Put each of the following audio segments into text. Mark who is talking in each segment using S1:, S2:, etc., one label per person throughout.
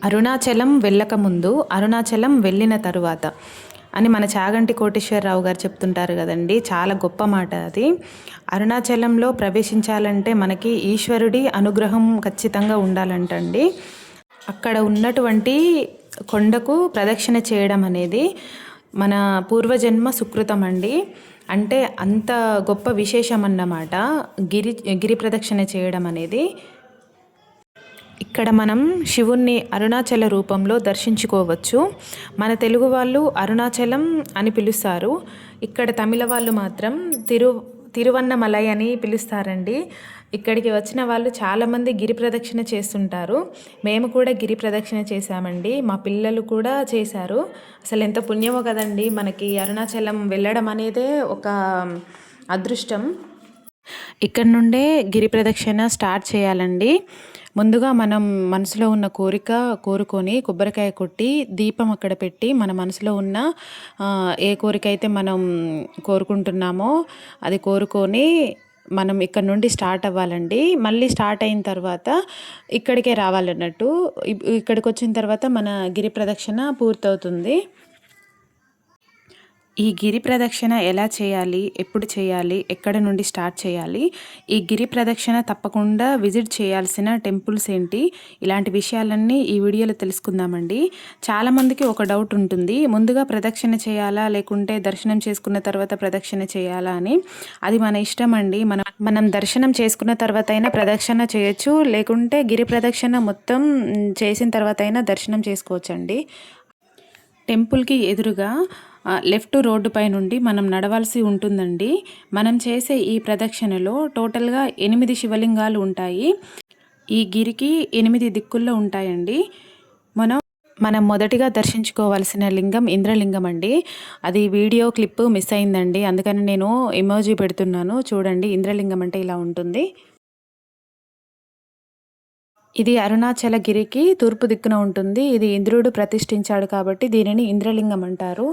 S1: అరుణాచలం వెళ్ళకముందు, అరుణాచలం వెళ్ళిన తరువాత అని మన చాగంటి కోటేశ్వరరావు గారు చెప్తుంటారు కదండి. చాలా గొప్ప మాట అది. అరుణాచలంలో ప్రవేశించాలంటే మనకి ఈశ్వరుడి అనుగ్రహం ఖచ్చితంగా ఉండాలంటండి. అక్కడ ఉన్నటువంటి కొండకు ప్రదక్షిణ చేయడం అనేది మన పూర్వజన్మ సుకృతం అండి. అంటే అంత గొప్ప విశేషం అన్నమాట గిరి ప్రదక్షిణ చేయడం అనేది. ఇక్కడ మనం శివుణ్ణి అరుణాచల రూపంలో దర్శించుకోవచ్చు. మన తెలుగు వాళ్ళు అరుణాచలం అని పిలుస్తారు. ఇక్కడ తమిళ వాళ్ళు మాత్రం తిరువన్నమలై అని పిలుస్తారండి. ఇక్కడికి వచ్చిన వాళ్ళు చాలామంది గిరి ప్రదక్షిణ చేస్తుంటారు. మేము కూడా గిరి ప్రదక్షిణ చేశామండి. మా పిల్లలు కూడా చేశారు. అసలు ఎంత పుణ్యమో కదండి మనకి అరుణాచలం వెళ్ళడం అనేదే ఒక అదృష్టం. ఇక్కడ నుండే గిరి ప్రదక్షిణ స్టార్ట్ చేయాలండి. ముందుగా మనం మనసులో ఉన్న కోరుకొని కొబ్బరికాయ కొట్టి దీపం అక్కడ పెట్టి మన మనసులో ఉన్న ఏ కోరిక అయితే మనం కోరుకుంటున్నామో అది కోరుకొని మనం ఇక్కడ నుండి స్టార్ట్ అవ్వాలండి. మళ్ళీ స్టార్ట్ అయిన తర్వాత ఇక్కడికే రావాలన్నట్టు. ఇక్కడికి వచ్చిన తర్వాత మన గిరి ప్రదక్షిణ పూర్తవుతుంది. ఈ గిరి ప్రదక్షిణ ఎలా చేయాలి, ఎప్పుడు చేయాలి, ఎక్కడ నుండి స్టార్ట్ చేయాలి, ఈ గిరి ప్రదక్షిణ తప్పకుండా విజిట్ చేయాల్సిన టెంపుల్స్ ఏంటి, ఇలాంటి విషయాలన్నీ ఈ వీడియోలో తెలుసుకుందామండి. చాలామందికి ఒక డౌట్ ఉంటుంది, ముందుగా ప్రదక్షిణ చేయాలా లేకుంటే దర్శనం చేసుకున్న తర్వాత ప్రదక్షిణ చేయాలా అని. అది మన ఇష్టం అండి. మనం దర్శనం చేసుకున్న తర్వాత అయినా ప్రదక్షిణ చేయొచ్చు, లేకుంటే గిరి ప్రదక్షిణ మొత్తం చేసిన తర్వాత అయినా దర్శనం చేసుకోవచ్చండి. టెంపుల్కి ఎదురుగా లెఫ్ట్ రోడ్డు పై నుండి మనం నడవాల్సి ఉంటుందండి. మనం చేసే ఈ ప్రదక్షిణలో టోటల్గా 8 శివలింగాలు ఉంటాయి. ఈ గిరికి 8 దిక్కుల్లో ఉంటాయండి. మనం మొదటిగా దర్శించుకోవాల్సిన లింగం ఇంద్రలింగం అండి. అది వీడియో క్లిప్ మిస్ అయిందండి, అందుకని నేను ఎమోజీ పెడుతున్నాను చూడండి. ఇంద్రలింగం అంటే ఇలా ఉంటుంది. ఇది అరుణాచల గిరికి తూర్పు దిక్కున ఉంటుంది. ఇది ఇంద్రుడు ప్రతిష్ఠించాడు కాబట్టి దీనిని ఇంద్రలింగం అంటారు.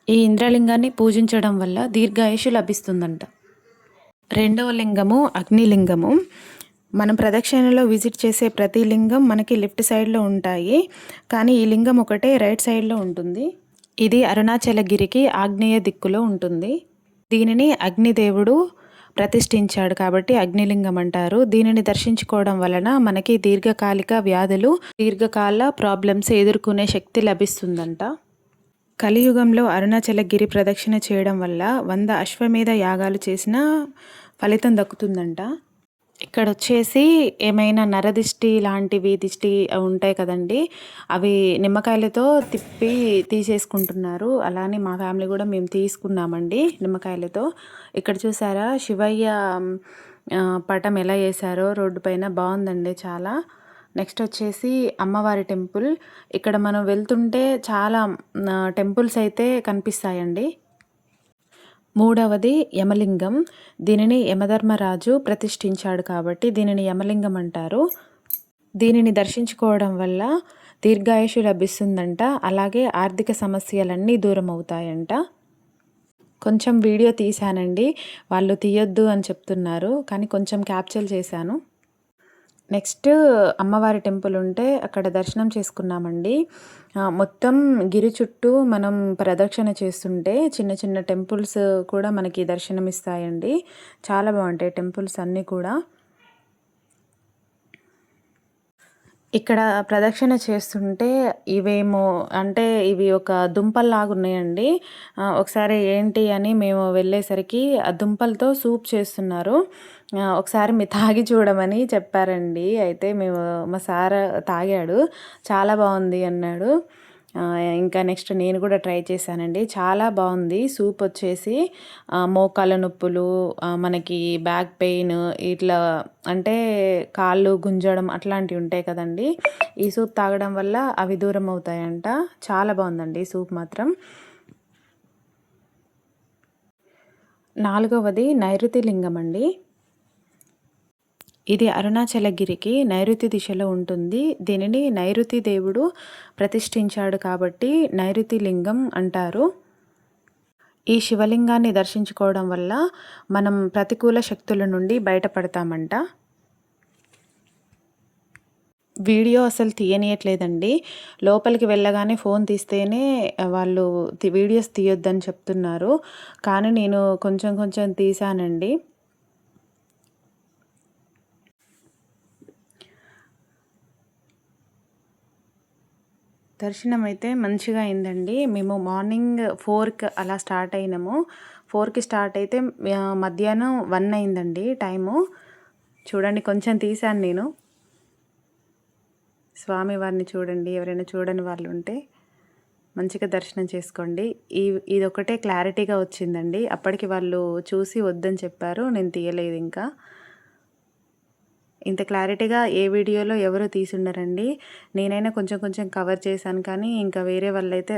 S1: ఈ ఇంద్రలింగాన్ని పూజించడం వల్ల దీర్ఘాయుషు లభిస్తుందంట. రెండవ లింగము అగ్నిలింగము. మనం ప్రదక్షిణలో విజిట్ చేసే ప్రతి లింగం మనకి లెఫ్ట్ సైడ్లో ఉంటాయి, కానీ ఈ లింగం ఒకటే రైట్ సైడ్లో ఉంటుంది. ఇది అరుణాచల గిరికి ఆగ్నేయ దిక్కులో ఉంటుంది. దీనిని అగ్నిదేవుడు ప్రతిష్ఠించాడు కాబట్టి అగ్నిలింగం అంటారు. దీనిని దర్శించుకోవడం వలన మనకి దీర్ఘకాలిక వ్యాధులు, దీర్ఘకాల ప్రాబ్లమ్స్ ఎదుర్కొనే శక్తి లభిస్తుందంట. కలియుగంలో అరుణాచల గిరి ప్రదక్షిణ చేయడం వల్ల 100 అశ్వమేధ యాగాలు చేసిన ఫలితం దక్కుతుందంట. ఇక్కడ వచ్చేసి ఏమైనా నరదిష్టి లాంటివి దిష్టి ఉంటాయి కదండి, అవి నిమ్మకాయలతో తిప్పి తీసేసుకుంటున్నారు. అలానే మా ఫ్యామిలీ కూడా మేము తీసుకున్నామండి నిమ్మకాయలతో. ఇక్కడ చూసారా శివయ్య పటం ఎలా వేశారో రోడ్డు పైన, బాగుందండి చాలా. నెక్స్ట్ వచ్చేసి అమ్మవారి టెంపుల్. ఇక్కడ మనం వెళ్తుంటే చాలా టెంపుల్స్ అయితే కనిపిస్తాయండి. మూడవది యమలింగం. దీనిని యమధర్మరాజు ప్రతిష్ఠించాడు కాబట్టి దీనిని యమలింగం అంటారు. దీనిని దర్శించుకోవడం వల్ల దీర్ఘాయుషు లభిస్తుందంట, అలాగే ఆర్థిక సమస్యలన్నీ దూరం అవుతాయంట. కొంచెం వీడియో తీశానండి, వాళ్ళు తీయొద్దు అని చెప్తున్నారు, కానీ కొంచెం క్యాప్చర్ చేశాను. నెక్స్ట్ అమ్మవారి టెంపుల్ ఉంటే అక్కడ దర్శనం చేసుకున్నామండి. మొత్తం గిరి చుట్టూ మనం ప్రదక్షిణ చేస్తుంటే చిన్న చిన్న టెంపుల్స్ కూడా మనకి దర్శనమిస్తాయండి. చాలా బాగుంటాయి టెంపుల్స్ అన్నీ కూడా. ఇక్కడ ప్రదక్షిణ చేస్తుంటే ఇవేమో అంటే ఇవి ఒక దుంపల్లాగా ఉన్నాయండి. ఒకసారి ఏంటి అని మేము వెళ్ళేసరికి ఆ దుంపలతో సూప్ చేస్తున్నారు. ఒకసారి మీరు తాగి చూడమని చెప్పారండి. అయితే మా సార్ తాగాడు, చాలా బాగుంది అన్నాడు. ఇంకా నెక్స్ట్ నేను కూడా ట్రై చేశానండి, చాలా బాగుంది. సూప్ వచ్చేసి మోకాళ్ళ నొప్పులు, మనకి బ్యాక్ పెయిన్, ఇట్లా అంటే కాళ్ళు గుంజడం అట్లాంటివి ఉంటాయి కదండి, ఈ సూప్ తాగడం వల్ల అవి దూరం అవుతాయంట. చాలా బాగుందండి సూప్ మాత్రం. నాలుగవది నైరుతి లింగం అండి. ఇది అరుణాచలగిరికి నైరుతి దిశలో ఉంటుంది. దీనిని నైరుతి దేవుడు ప్రతిష్ఠించాడు కాబట్టి నైరుతి లింగం అంటారు. ఈ శివలింగాన్ని దర్శించుకోవడం వల్ల మనం ప్రతికూల శక్తుల నుండి బయటపడతామంట. వీడియో అసలు తీయనీయట్లేదండి. లోపలికి వెళ్ళగానే ఫోన్ తీస్తేనే వాళ్ళు వీడియోస్ తీయొద్దని చెప్తున్నారు. కానీ నేను కొంచెం కొంచెం తీశానండి. దర్శనం అయితే మంచిగా అయిందండి. మేము మార్నింగ్ 4కి అలా స్టార్ట్ అయినాము. 4కి స్టార్ట్ అయితే మధ్యాహ్నం 1 అయిందండి టైము. చూడండి కొంచెం తీశాను నేను. స్వామివారిని చూడండి. ఎవరైనా చూడని వాళ్ళు ఉంటే మంచిగా దర్శనం చేసుకోండి. ఇదొకటే క్లారిటీగా వచ్చిందండి. అప్పటికి వాళ్ళు చూసి వద్దని చెప్పారు. నేను తీయలేదు ఇంకా. ఇంత క్లారిటీగా ఏ వీడియోలో ఎవరు తీసుండరండి. నేనైనా కొంచెం కొంచెం కవర్ చేశాను కానీ ఇంకా వేరే వాళ్ళైతే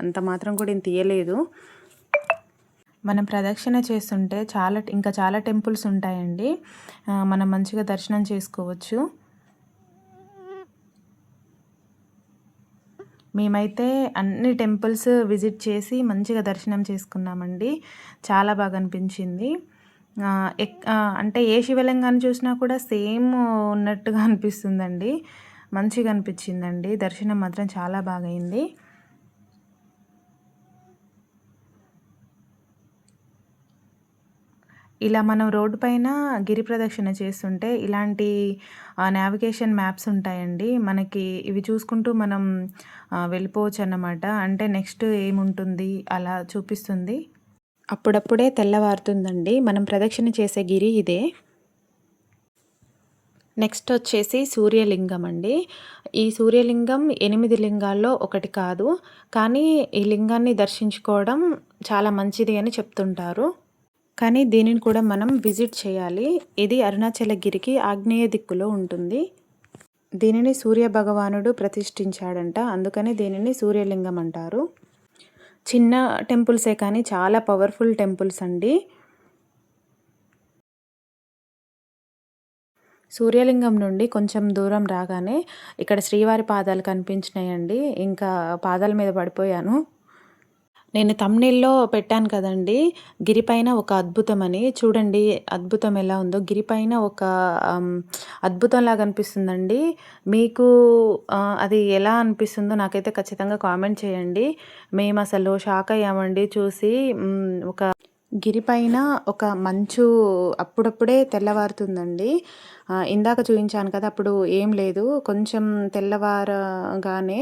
S1: అంత మాత్రం కూడా నేను తీయలేదు. మనం ప్రదక్షిణ చేస్తుంటే ఇంకా చాలా టెంపుల్స్ ఉంటాయండి. మనం మంచిగా దర్శనం చేసుకోవచ్చు. మేమైతే అన్ని టెంపుల్స్ విజిట్ చేసి మంచిగా దర్శనం చేసుకున్నామండి. చాలా బాగా అనిపించింది. అంటే ఏ శివలింగాన్ని చూసినా కూడా సేమ్ ఉన్నట్టుగా అనిపిస్తుందండి. మంచిగా అనిపించిందండి. దర్శనం మాత్రం చాలా బాగా అయింది. ఇలా మనం రోడ్డు పైన గిరి ప్రదక్షిణ చేస్తుంటే ఇలాంటి నావిగేషన్ మ్యాప్స్ ఉంటాయండి. మనకి ఇవి చూసుకుంటూ మనం వెళ్ళిపోవచ్చు అన్నమాట. అంటే నెక్స్ట్ ఏముంటుంది అలా చూపిస్తుంది. అప్పుడప్పుడే తెల్లవారుతుందండి. మనం ప్రదక్షిణ చేసే గిరి ఇదే. నెక్స్ట్ వచ్చేసి సూర్యలింగం అండి. ఈ సూర్యలింగం 8 లింగాల్లో ఒకటి కాదు. కానీ ఈ లింగాన్ని దర్శించుకోవడం చాలా మంచిది అని చెప్తుంటారు. కానీ దీనిని కూడా మనం విజిట్ చేయాలి. ఇది అరుణాచలగిరికి ఆగ్నేయ దిక్కులో ఉంటుంది. దీనిని సూర్య భగవానుడు ప్రతిష్ఠించాడంట. అందుకని దీనిని సూర్యలింగం అంటారు. చిన్న టెంపుల్సే కానీ చాలా పవర్ఫుల్ టెంపుల్స్ అండి. సూర్యలింగం నుండి కొంచెం దూరం రాగానే ఇక్కడ శ్రీవారి పాదాలు కనిపించినాయండి. ఇంకా పాదాల మీద పడిపోయాను. నేను థంబ్‌నెయిల్‌లో పెట్టాను కదండీ! గిరిపైన ఒక అద్భుతం అని. చూడండి అద్భుతం ఎలా ఉందో. గిరిపైన ఒక అద్భుతంలాగా అనిపిస్తుందండి. మీకు అది ఎలా అనిపిస్తుందో నాకైతే ఖచ్చితంగా కామెంట్ చేయండి. మేమసలు షాక్ అయ్యామండి చూసి. ఒక గిరిపైన ఒక మంచు అప్పుడప్పుడే తెల్లవారుతుందండి. ఇందాక చూయించాను కదా! అప్పుడు ఏం లేదు. కొంచెం తెల్లవారగానే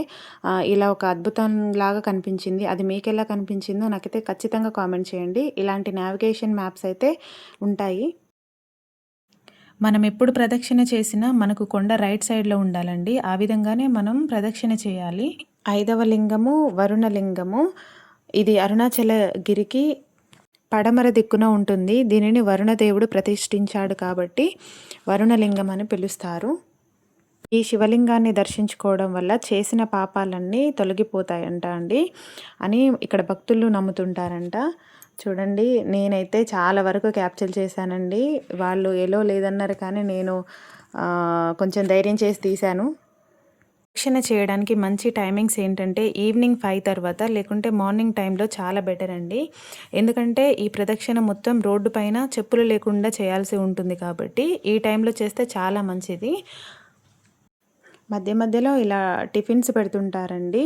S1: ఇలా ఒక అద్భుతంలాగా కనిపించింది. అది మీకెలా కనిపించిందో నాకైతే ఖచ్చితంగా కామెంట్ చేయండి. ఇలాంటి నావిగేషన్ మ్యాప్స్ అయితే ఉంటాయి. మనం ఎప్పుడు ప్రదక్షిణ చేసినా మనకు కొండ రైట్ సైడ్‌లో ఉండాలండి. ఆ విధంగానే మనం ప్రదక్షిణ చేయాలి. 5వ లింగము వరుణలింగము. ఇది అరుణాచలగిరికి పడమర దిక్కున ఉంటుంది. దీనిని వరుణదేవుడు ప్రతిష్ఠించాడు కాబట్టి వరుణలింగం అని పిలుస్తారు. ఈ శివలింగాన్ని దర్శించుకోవడం వల్ల చేసిన పాపాలన్నీ తొలగిపోతాయంట అండి అని ఇక్కడ భక్తులు నమ్ముతుంటారంట. చూడండి నేనైతే చాలా వరకు క్యాప్చర్ చేశానండి. వాళ్ళు ఎలో లేదన్నారు కానీ నేను కొంచెం ధైర్యం చేసి తీశాను. ప్రదక్షిణ చేయడానికి మంచి టైమింగ్స్ ఏంటంటే ఈవినింగ్ 5 తర్వాత లేకుంటే మార్నింగ్ టైంలో చాలా బెటర్ అండి. ఎందుకంటే ఈ ప్రదక్షిణ మొత్తం రోడ్డు పైన చెప్పులు లేకుండా చేయాల్సి ఉంటుంది కాబట్టి ఈ టైంలో చేస్తే చాలా మంచిది. మధ్య మధ్యలో ఇలా టిఫిన్స్ పెడుతుంటారండి.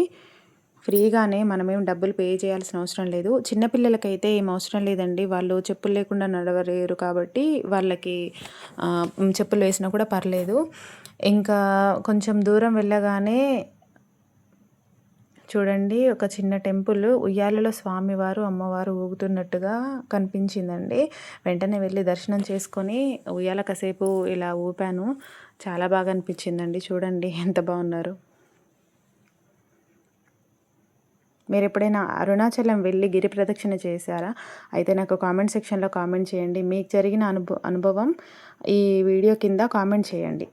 S1: ఫ్రీగానే మనమేం డబ్బులు పే చేయాల్సిన అవసరం లేదు. చిన్నపిల్లలకైతే ఏం అవసరం లేదండి. వాళ్ళు చెప్పులు లేకుండా నడవలేరు కాబట్టి వాళ్ళకి చెప్పులు వేసినా కూడా పర్లేదు. ఇంకా కొంచెం దూరం వెళ్ళగానే చూడండి ఒక చిన్న టెంపుల్ ఉయ్యాలలో స్వామివారు అమ్మవారు ఊగుతున్నట్టుగా కనిపించిందండి. వెంటనే వెళ్ళి దర్శనం చేసుకొని ఉయ్యాల కాసేపు ఇలా ఊపాను. చాలా బాగా అనిపించిందండి. చూడండి ఎంత బాగున్నారు. మీరు ఎప్పుడైనా అరుణాచలం వెళ్ళి గిరి ప్రదక్షిణ చేశారా? అయితే నాకు కామెంట్ సెక్షన్‌లో కామెంట్ చేయండి. మీకు జరిగిన అనుభవం ఈ వీడియో కింద కామెంట్ చేయండి.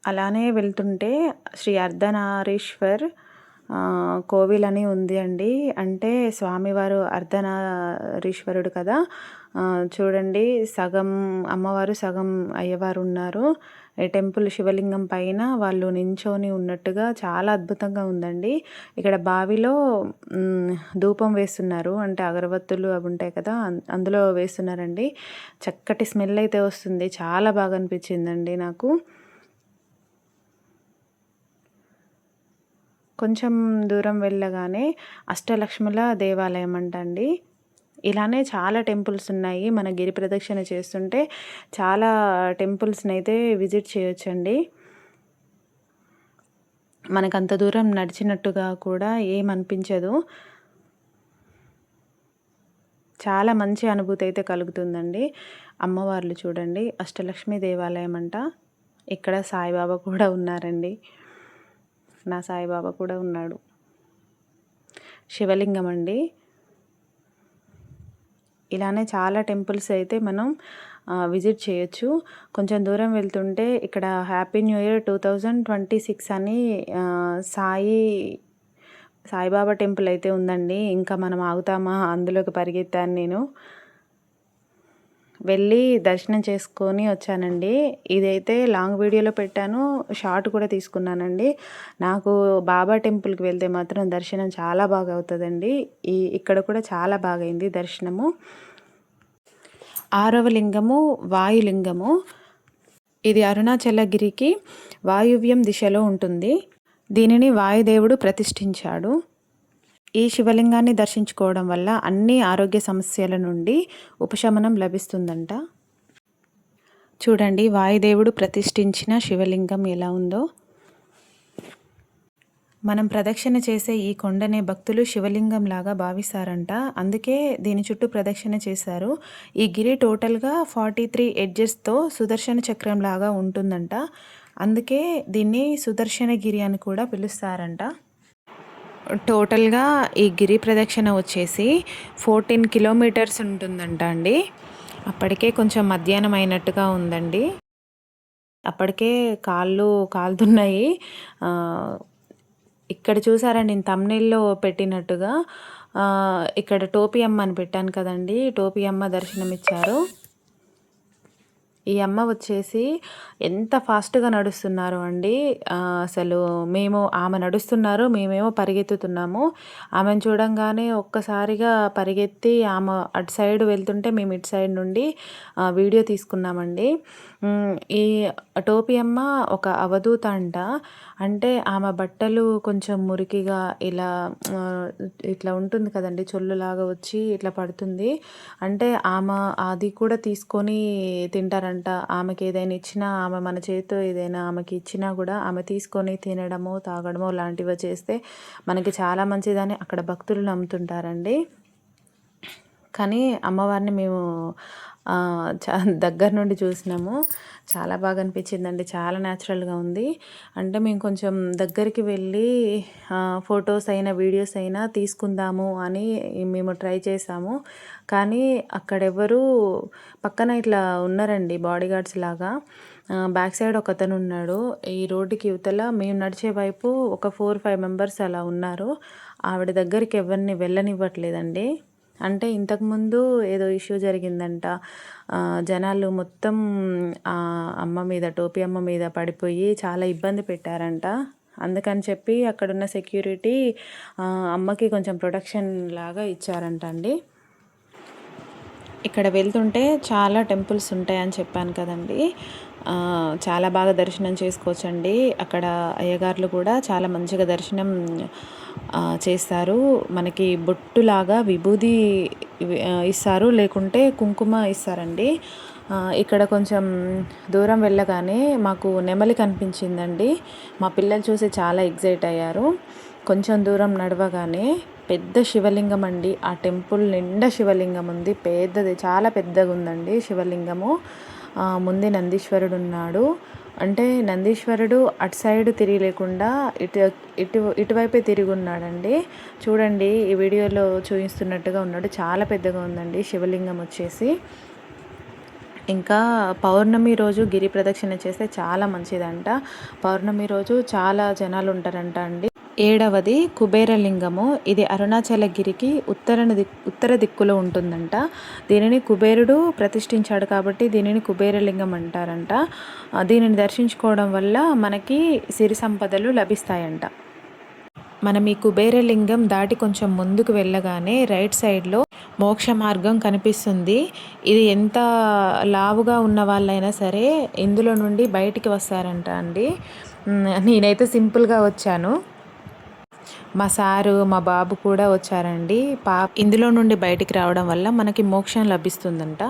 S1: అలానే వెళ్తుంటే శ్రీ అర్ధనారీశ్వర్ కోవిల్ అని ఉంది అండి. అంటే స్వామివారు అర్ధనారీశ్వరుడు కదా! చూడండి సగం అమ్మవారు, సగం అయ్యవారు ఉన్నారు. ఈ టెంపుల్ శివలింగం పైన వాళ్ళు నించొని ఉన్నట్టుగా చాలా అద్భుతంగా ఉందండి. ఇక్కడ బావిలో ధూపం వేస్తున్నారు. అంటే అగరబత్తులు అవి ఉంటాయి కదా! అందులో వేస్తున్నారండి. చక్కటి స్మెల్ అయితే వస్తుంది. చాలా బాగా అనిపించిందండి నాకు. కొంచెం దూరం వెళ్ళగానే అష్టలక్ష్ముల దేవాలయం అంటండి. ఇలానే చాలా టెంపుల్స్ ఉన్నాయి. మన గిరి ప్రదక్షిణ చేస్తుంటే చాలా టెంపుల్స్ని అయితే విజిట్ చేయొచ్చండి. మనకంత దూరం నడిచినట్టుగా కూడా ఏమనిపించదు. చాలా మంచి అనుభూతి అయితే కలుగుతుందండి. అమ్మవార్లు చూడండి, అష్టలక్ష్మి దేవాలయం అంట. ఇక్కడ సాయిబాబా కూడా ఉన్నారండి. నా సాయిబాబా కూడా ఉన్నాడు. శివలింగం అండి. ఇలానే చాలా టెంపుల్స్ అయితే మనం విజిట్ చేయొచ్చు. కొంచెం దూరం వెళ్తుంటే ఇక్కడ హ్యాపీ న్యూ ఇయర్ 2026 అని సాయిబాబా టెంపుల్ అయితే ఉందండి. ఇంకా మనం ఆగుతామా, అందులోకి పరిగెత్తాను నేను. వెళ్ళి దర్శనం చేసుకొని వచ్చానండి. ఇదైతే లాంగ్ వీడియోలో పెట్టాను, షార్ట్ కూడా తీసుకున్నానండి. నాకు బాబా టెంపుల్కి వెళ్తే మాత్రం దర్శనం చాలా బాగా అవుతుందండి. ఇక్కడ కూడా చాలా బాగా అయింది దర్శనము. 6వ లింగము వాయులింగము. ఇది అరుణాచలగిరికి వాయువ్యం దిశలో ఉంటుంది. దీనిని వాయుదేవుడు ప్రతిష్ఠించాడు. ఈ శివలింగాన్ని దర్శించుకోవడం వల్ల అన్ని ఆరోగ్య సమస్యల నుండి ఉపశమనం లభిస్తుందంట. చూడండి వాయుదేవుడు ప్రతిష్ఠించిన శివలింగం ఎలా ఉందో. మనం ప్రదక్షిణ చేసే ఈ కొండనే భక్తులు శివలింగం లాగా భావిస్తారంట. అందుకే దీని చుట్టూ ప్రదక్షిణ చేశారు. ఈ గిరి టోటల్గా 43 ఎడ్జెస్తో సుదర్శన చక్రం లాగా ఉంటుందంట. అందుకే దీన్ని సుదర్శనగిరి అని కూడా పిలుస్తారంట. టోటల్గా ఈ గిరి ప్రదక్షిణ వచ్చేసి 14 కిలోమీటర్స్ ఉంటుందంట అండి. అప్పటికే కొంచెం మధ్యాహ్నం అయినట్టుగా ఉందండి. అప్పటికే కాళ్ళు కాలుతున్నాయి. ఇక్కడ చూసారా నేను థంబ్నెయిల్లో పెట్టినట్టుగా ఇక్కడ టోపీ అమ్మ అని పెట్టాను కదండి. టోపీ అమ్మ దర్శనమిచ్చారు. ఈ అమ్మ వచ్చేసి ఎంత ఫాస్ట్గా నడుస్తున్నారు అండి. అసలు ఆమె నడుస్తున్నారు, మేమేమో పరిగెత్తుతున్నాము. ఆమెను చూడంగానే ఒక్కసారిగా పరిగెత్తి ఆమె అటు సైడ్ వెళ్తుంటే మేము ఇటు సైడ్ నుండి వీడియో తీసుకున్నామండి. ఈ టోపీ అమ్మ ఒక అవధూత అంట. అంటే ఆమె బట్టలు కొంచెం మురికిగా ఇట్లా ఉంటుంది కదండి, చొల్లులాగా వచ్చి ఇట్లా పడుతుంది. అంటే ఆమె అది కూడా తీసుకొని తింటారంట. ఆమెకి ఏదైనా ఇచ్చినా, ఆమె మన చేతితో ఏదైనా ఆమెకి ఇచ్చినా కూడా ఆమె తీసుకొని తినడమో తాగడమో లాంటివి చేస్తే మనకి చాలా మంచిదని అక్కడ భక్తులు నమ్ముతుంటారండి. కానీ అమ్మవారిని మేము దగ్గర నుండి చూసినాము. చాలా బాగా అనిపించిందండి. చాలా న్యాచురల్గా ఉంది. అంటే మేము కొంచెం దగ్గరికి వెళ్ళి ఫొటోస్ అయినా వీడియోస్ అయినా తీసుకుందాము అని మేము ట్రై చేసాము. కానీ అక్కడెవరు పక్కన ఇట్లా ఉన్నారండి బాడీగార్డ్స్ లాగా. బ్యాక్ సైడ్ ఒకతను ఉన్నాడు. ఈ రోడ్డుకి యువతల మేము నడిచే వైపు ఒక 4-5 మెంబర్స్ అలా ఉన్నారు. ఆవిడ దగ్గరికి ఎవరిని వెళ్ళనివ్వట్లేదండి. అంటే ఇంతకుముందు ఏదో ఇష్యూ జరిగిందంట. జనాలు మొత్తం అమ్మ మీద, టోపీ అమ్మ మీద పడిపోయి చాలా ఇబ్బంది పెట్టారంట. అందుకని చెప్పి అక్కడున్న సెక్యూరిటీ అమ్మకి కొంచెం ప్రొటెక్షన్ లాగా ఇచ్చారంట అండి. ఇక్కడ వెళ్తుంటే చాలా టెంపుల్స్ ఉంటాయని చెప్పాను కదండి. చాలా బాగా దర్శనం చేసుకోవచ్చండి. అక్కడ అయ్యగారులు కూడా చాలా మంచిగా దర్శనం చేస్తారు. మనకి బొట్టులాగా విభూది ఇస్తారు, లేకుంటే కుంకుమ ఇస్తారండి. ఇక్కడ కొంచెం దూరం వెళ్ళగానే మాకు నెమలి కనిపించిందండి. మా పిల్లలు చూసి చాలా ఎగ్జైట్ అయ్యారు. కొంచెం దూరం నడవగానే పెద్ద శివలింగం అండి. ఆ టెంపుల్ నిండా శివలింగం ఉంది. పెద్దది, చాలా పెద్దగా ఉందండి శివలింగము. ముందే నందీశ్వరుడు ఉన్నాడు. అంటే నందీశ్వరుడు అటు సైడ్ తిరిగి లేకుండా ఇటువైపే తిరిగి ఉన్నాడండి. చూడండి, ఈ వీడియోలో చూపిస్తున్నట్టుగా ఉన్నాడు. చాలా పెద్దగా ఉందండి శివలింగం వచ్చేసి. ఇంకా పౌర్ణమి రోజు గిరి ప్రదక్షిణ చేస్తే చాలా మంచిదంట. పౌర్ణమి రోజు చాలా జనాలు ఉంటారంట అండి. 7వది కుబేరలింగము. ఇది అరుణాచలగిరికి ఉత్తర దిక్కులో ఉంటుందంట. దీనిని కుబేరుడు ప్రతిష్ఠించాడు కాబట్టి దీనిని కుబేరలింగం అంటారంట. దీనిని దర్శించుకోవడం వల్ల మనకి సిరి సంపదలు లభిస్తాయంట. మనం ఈ కుబేరలింగం దాటి కొంచెం ముందుకు వెళ్ళగానే రైట్ సైడ్లో మోక్ష మార్గం కనిపిస్తుంది. ఇది ఎంత లావుగా ఉన్న వాళ్ళైనా సరే ఇందులో నుండి బయటికి వస్తారంట అండి. నేనైతే సింపుల్గా వచ్చాను. మా సారు మా బాబు కూడా వచ్చారండి. ఇందులో నుండి బయటికి రావడం వల్ల మనకి మోక్షం లభిస్తుందంట.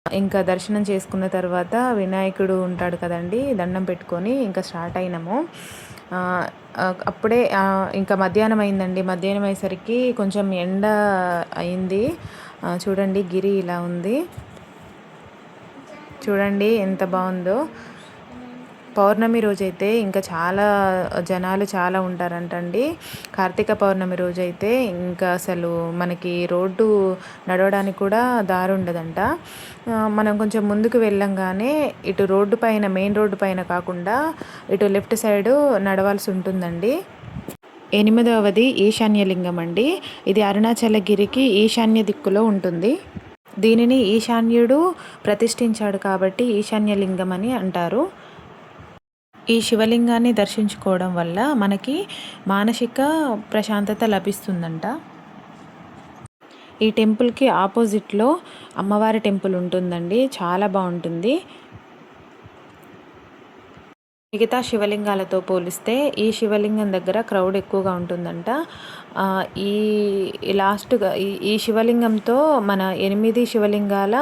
S1: ఇంకా దర్శనం చేసుకున్న తర్వాత వినాయకుడు ఉంటాడు కదండి, దండం పెట్టుకొని ఇంకా స్టార్ట్ అయినాము. అప్పుడే ఇంకా మధ్యాహ్నం అయిందండి. మధ్యాహ్నం అయ్యేసరికి కొంచెం ఎండ అయింది. చూడండి గిరి ఇలా ఉంది, చూడండి ఎంత బాగుందో. పౌర్ణమి రోజైతే ఇంకా చాలా జనాలు చాలా ఉంటారంటండి. కార్తీక పౌర్ణమి రోజైతే ఇంకా అసలు మనకి రోడ్డు నడవడానికి కూడా దారి ఉండదంట. మనం కొంచెం ముందుకు వెళ్ళంగానే ఇటు రోడ్డు పైన, మెయిన్ రోడ్డు పైన కాకుండా ఇటు లెఫ్ట్ సైడు నడవాల్సి ఉంటుందండి. 8వది ఈశాన్యలింగం అండి. ఇది అరుణాచలగిరికి ఈశాన్య దిక్కులో ఉంటుంది. దీనిని ఈశాన్యుడు ప్రతిష్ఠించాడు కాబట్టి ఈశాన్యలింగం అని అంటారు. ఈ శివలింగాన్ని దర్శించుకోవడం వల్ల మనకి మానసిక ప్రశాంతత లభిస్తుందంట. ఈ టెంపుల్కి ఆపోజిట్లో అమ్మవారి టెంపుల్ ఉంటుందండి, చాలా బాగుంటుంది. మిగతా శివలింగాలతో పోలిస్తే ఈ శివలింగం దగ్గర క్రౌడ్ ఎక్కువగా ఉంటుందంట. ఈ లాస్ట్గా ఈ శివలింగంతో మన 8 శివలింగాల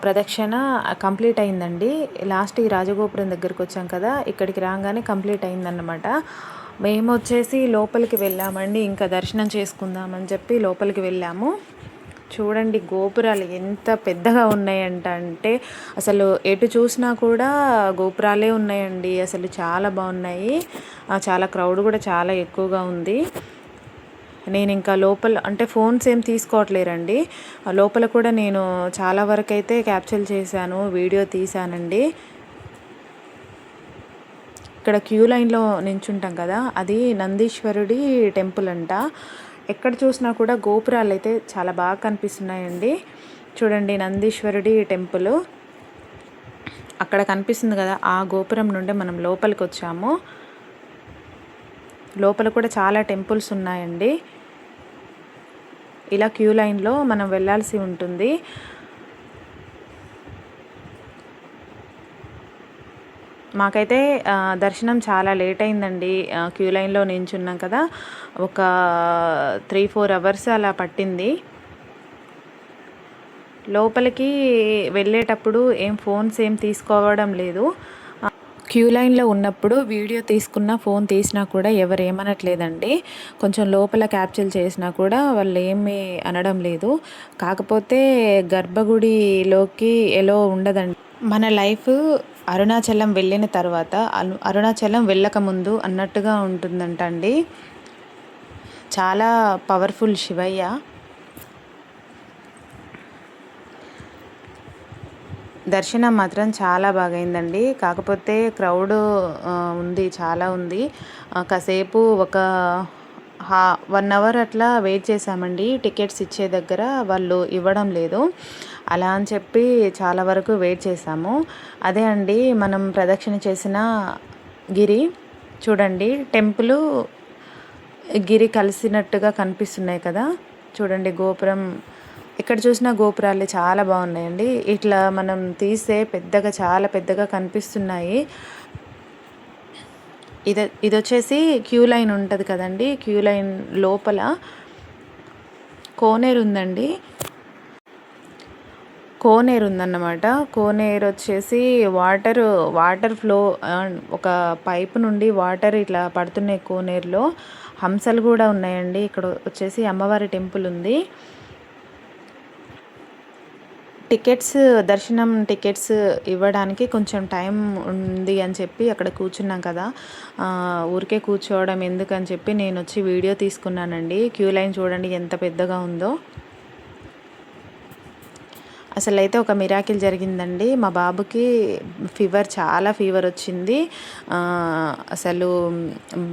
S1: ప్రదక్షిణ కంప్లీట్ అయిందండి. లాస్ట్ ఈ రాజగోపురం దగ్గరికి వచ్చాం కదా, ఇక్కడికి రాగానే కంప్లీట్ అయిందన్నమాట. మేము వచ్చేసి లోపలికి వెళ్ళామండి, ఇంకా దర్శనం చేసుకుందామని చెప్పి లోపలికి వెళ్ళాము. చూడండి గోపురాలు ఎంత పెద్దగా ఉన్నాయంట అంటే అసలు ఎటు చూసినా కూడా గోపురాలే ఉన్నాయండి. అసలు చాలా బాగున్నాయి. చాలా క్రౌడ్ కూడా చాలా ఎక్కువగా ఉంది. నేను ఇంకా లోపల అంటే ఫోన్స్ ఏం తీసుకోవట్లేరండి. లోపల కూడా నేను చాలా వరకు అయితే క్యాప్చర్ చేశాను, వీడియో తీశానండి. ఇక్కడ క్యూ లైన్లో నించుంటాం కదా, అది నందీశ్వరుడి టెంపుల్ అంట. ఎక్కడ చూసినా కూడా గోపురాలు అయితే చాలా బాగా కనిపిస్తున్నాయండి. చూడండి నందీశ్వరుడి టెంపుల్ అక్కడ కనిపిస్తుంది కదా, ఆ గోపురం నుండి మనం లోపలికి వచ్చాము. లోపల కూడా చాలా టెంపుల్స్ ఉన్నాయండి. ఇలా క్యూ లైన్లో మనం వెళ్ళాల్సి ఉంటుంది. మాకైతే దర్శనం చాలా లేట్ అయిందండి. క్యూ లైన్లో నించున్నాం కదా, ఒక 3-4 అవర్స్ అలా పట్టింది. లోపలికి వెళ్ళేటప్పుడు ఫోన్స్ ఏం తీసుకోవడం లేదు. క్యూ లైన్లో ఉన్నప్పుడు వీడియో తీసుకున్న, ఫోన్ తీసినా కూడా ఎవరు ఏమనట్లేదండి. కొంచెం లోపల క్యాప్చర్ చేసినా కూడా వాళ్ళు ఏమీ అనడం లేదు. కాకపోతే గర్భగుడిలోకి ఎలో ఉండదండి. మన లైఫ్ అరుణాచలం వెళ్ళిన తర్వాత అరుణాచలం వెళ్ళకముందు అన్నట్టుగా ఉంటుందంట అండి. చాలా పవర్ఫుల్ శివయ్య. దర్శనం మాత్రం చాలా బాగైందండి. కాకపోతే క్రౌడ్ ఉంది, చాలా ఉంది. కాసేపు ఒక 1 అవర్ అట్లా వెయిట్ చేసామండి. టికెట్స్ ఇచ్చే దగ్గర వాళ్ళు ఇవ్వడం లేదు. అలా అని చెప్పి చాలా వరకు వెయిట్ చేసాము. అదే అండి మనం ప్రదక్షిణ చేసిన గిరి. చూడండి టెంపుల్ గిరి కలిసినట్టుగా కనిపిస్తున్నాయి కదా. చూడండి గోపురం, ఎక్కడ చూసినా గోపురాలు చాలా బాగున్నాయండి. ఇట్లా మనం తీస్తే పెద్దగా, చాలా పెద్దగా కనిపిస్తున్నాయి. ఇది వచ్చేసి క్యూ లైన్ ఉంటుంది కదండి, క్యూ లైన్ లోపల కోనేరు ఉందండి. కోనేరు ఉందన్నమాట. కోనేరు వచ్చేసి వాటర్ ఫ్లో, ఒక పైపు నుండి వాటర్ ఇట్లా పడుతున్నాయి కోనేరులో. హంసలు కూడా ఉన్నాయండి. ఇక్కడ వచ్చేసి అమ్మవారి టెంపుల్ ఉంది. దర్శనం టికెట్స్ ఇవ్వడానికి కొంచెం టైం ఉంది అని చెప్పి అక్కడ కూర్చున్నాం కదా. ఊరికే కూర్చోవడం ఎందుకని చెప్పి నేను వచ్చి వీడియో తీసుకున్నానండి. క్యూ లైన్ చూడండి ఎంత పెద్దగా ఉందో. అసలు అయితే ఒక మిరాకిల్ జరిగిందండి. మా బాబుకి చాలా ఫీవర్ వచ్చింది. అసలు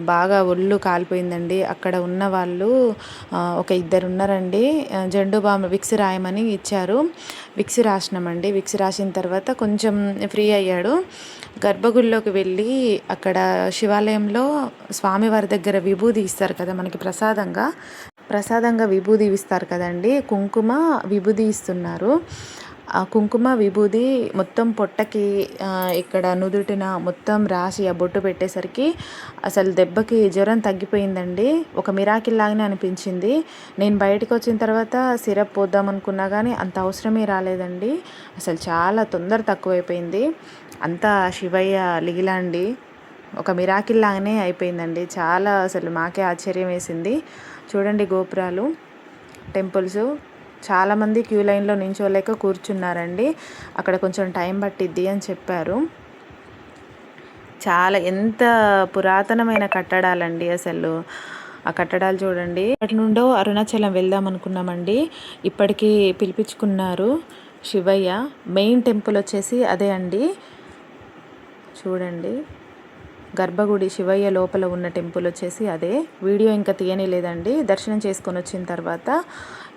S1: బాగా ఒళ్ళు కాలిపోయిందండి. అక్కడ ఉన్న వాళ్ళు ఒక 2 ఉన్నారండి. జెండు బామ్ విక్స్ రాయమని ఇచ్చారు. విక్స్ రాసినామండి. విక్స్ రాసిన తర్వాత కొంచెం ఫ్రీ అయ్యాడు. గర్భగుడిలోకి వెళ్ళి అక్కడ శివాలయంలో స్వామివారి దగ్గర విభూది ఇస్తారు కదా మనకి ప్రసాదంగా విభూది ఇస్తారు కదండి. కుంకుమ విభూది ఇస్తున్నారు. ఆ కుంకుమ విభూది మొత్తం పొట్టకి ఇక్కడ నుదుటిన మొత్తం రాసి ఆ బొట్టు పెట్టేసరికి అసలు దెబ్బకి జ్వరం తగ్గిపోయిందండి. ఒక మిరాకిల్ లాగానే అనిపించింది. నేను బయటకు వచ్చిన తర్వాత సిరప్ పోద్దాం అనుకున్నా కానీ అంత అవసరమే రాలేదండి. అసలు చాలా తొందర తక్కువైపోయింది. అంతా శివయ్య లీల అండి. ఒక మిరాకిల్ లాగానే అయిపోయిందండి. చాలా అసలు మాకే ఆశ్చర్యం వేసింది. చూడండి గోపురాలు, టెంపుల్స్. చాలామంది క్యూ లైన్లో నించోలేక కూర్చున్నారండి. అక్కడ కొంచెం టైం పట్టిద్ది అని చెప్పారు. చాలా ఎంత పురాతనమైన కట్టడాలండి అసలు. ఆ కట్టడాలు చూడండి. అటు నుండో అరుణాచలం వెళ్దాం అనుకున్నామండి. ఇప్పటికీ పిలిపించుకున్నారు శివయ్య. మెయిన్ టెంపుల్ వచ్చేసి అదే అండి. చూడండి, గర్భగుడి శివయ్య లోపల ఉన్న టెంపుల్ వచ్చేసి అదే. వీడియో ఇంకా తీయనిలేదండి. దర్శనం చేసుకొని వచ్చిన తర్వాత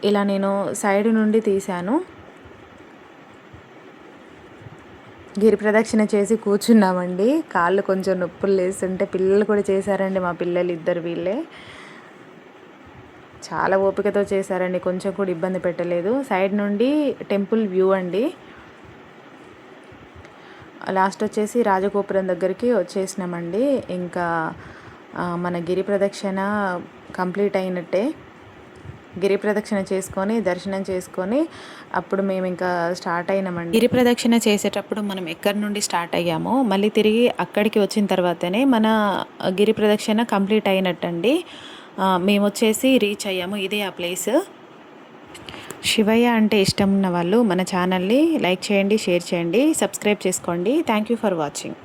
S1: ఇలా నేను సైడ్ నుండి తీశాను. గిరి ప్రదక్షిణ చేసి కూర్చున్నామండి. కాళ్ళు కొంచెం నొప్పులు లేస్తుంటే పిల్లలు కూడా చేశారండి. మా పిల్లలు ఇద్దరు వీళ్ళే చాలా ఓపికతో చేశారండి. కొంచెం కూడా ఇబ్బంది పెట్టలేదు. సైడ్ నుండి టెంపుల్ వ్యూ అండి. లాస్ట్ వచ్చేసి రాజగోపురం దగ్గరికి వచ్చేసినామండి. ఇంకా మన గిరి ప్రదక్షిణ కంప్లీట్ అయినట్టే. గిరి ప్రదక్షిణ చేసుకొని దర్శనం చేసుకొని అప్పుడు మేము ఇంకా స్టార్ట్ అయినామండి. గిరి ప్రదక్షిణ చేసేటప్పుడు మనం ఎక్కడి నుండి స్టార్ట్ అయ్యామో మళ్ళీ తిరిగి అక్కడికి వచ్చిన తర్వాతనే మన గిరి ప్రదక్షిణ కంప్లీట్ అయినట్టండి. మేము వచ్చేసి రీచ్ అయ్యాము. ఇదే ఆ ప్లేస్. శివయ్య అంటే ఇష్టం ఉన్న వాళ్ళు మన ఛానల్ని లైక్ చేయండి, షేర్ చేయండి, సబ్స్క్రైబ్ చేసుకోండి. Thank you for watching.